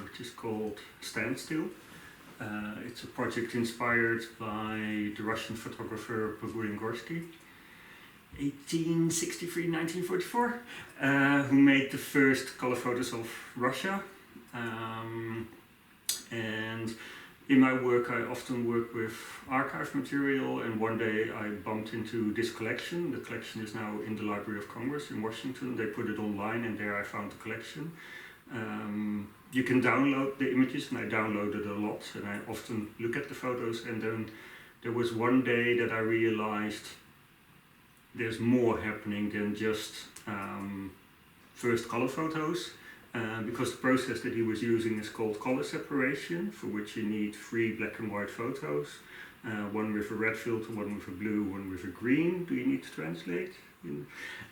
which is called Standstill. It's a project inspired by the Russian photographer Gorsky, 1944, who made the first color photos of Russia. And in my work I often work with archive material, and one day I bumped into this collection. The collection is now in the Library of Congress in Washington. They put it online, and there I found the collection. You can download the images, and I downloaded a lot, and I often look at the photos. And then there was one day that I realized there's more happening than just first color photos, because the process that he was using is called color separation, for which you need 3 black and white photos, one with a red filter, one with a blue, one with a green. Do you need to translate?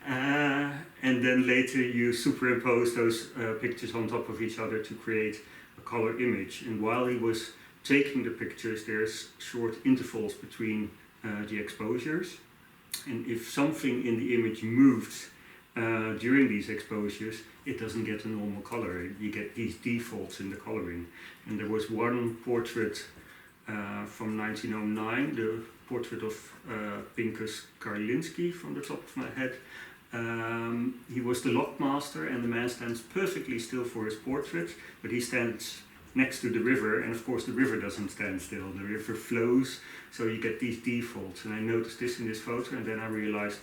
And then later you superimpose those pictures on top of each other to create a color image. And while he was taking the pictures, there's short intervals between the exposures. And if something in the image moves during these exposures, it doesn't get a normal color. You get these defaults in the coloring. And there was one portrait from 1909, the portrait of Pinkas Karlinski, from the top of my head. He was the lockmaster, and the man stands perfectly still for his portrait, but he stands next to the river, and of course the river doesn't stand still. The river flows, so you get these defaults. And I noticed this in this photo, and then I realized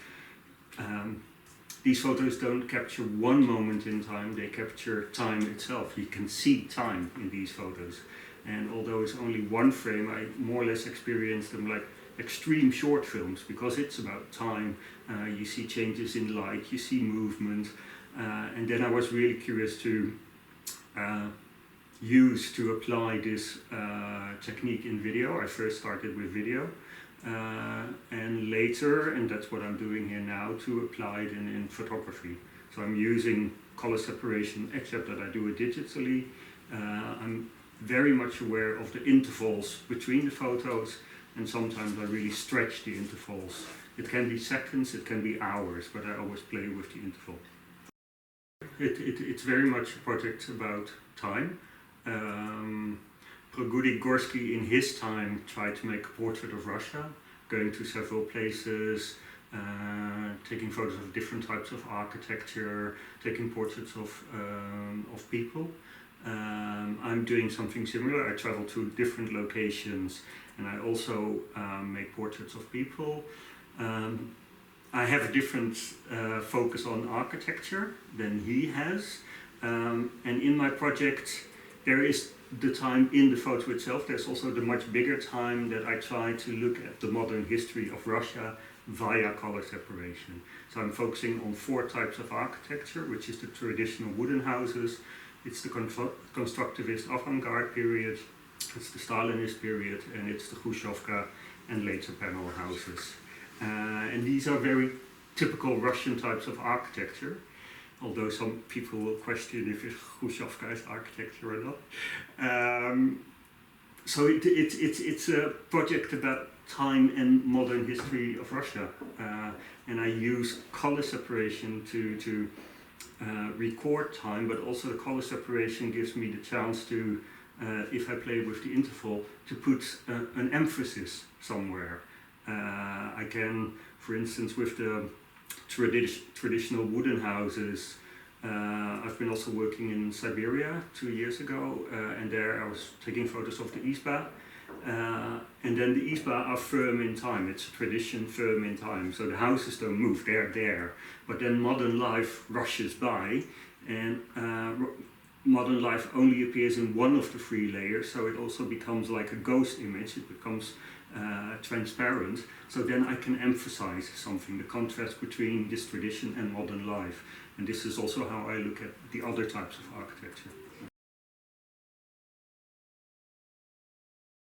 these photos don't capture one moment in time, they capture time itself. You can see time in these photos. And although it's only one frame, I more or less experience them like extreme short films, because it's about time. You see changes in light, you see movement. And then I was really curious to apply this technique in video. I first started with video, and later, and that's what I'm doing here now, to apply it in photography. So I'm using color separation, except that I do it digitally. I'm very much aware of the intervals between the photos, and sometimes I really stretch the intervals. It can be seconds, it can be hours, but I always play with the interval. It's very much a project about time. Gorsky in his time tried to make a portrait of Russia, going to several places, taking photos of different types of architecture, taking portraits of people. I'm doing something similar. I travel to different locations, and I also make portraits of people. I have a different focus on architecture than he has, and in my project there is the time in the photo itself. There's also the much bigger time that I try to look at the modern history of Russia via color separation. So I'm focusing on 4 types of architecture, which is the traditional wooden houses, it's the constructivist avant-garde period, it's the Stalinist period, and it's the Khrushchevka and later panel houses. And these are very typical Russian types of architecture, although some people will question if Khrushchevka is architecture or not. So it's a project about time and modern history of Russia. And I use color separation to record time, but also the color separation gives me the chance to, if I play with the interval, to put an emphasis somewhere. I can, for instance, with the traditional wooden houses, I've been also working in Siberia 2 years ago, and there I was taking photos of the izba. And then the izba are firm in time. It's a tradition firm in time, so the houses don't move, they're there. But then modern life rushes by, and modern life only appears in one of the 3 layers, so it also becomes like a ghost image. It becomes transparent, so then I can emphasize something, the contrast between this tradition and modern life. And this is also how I look at the other types of architecture.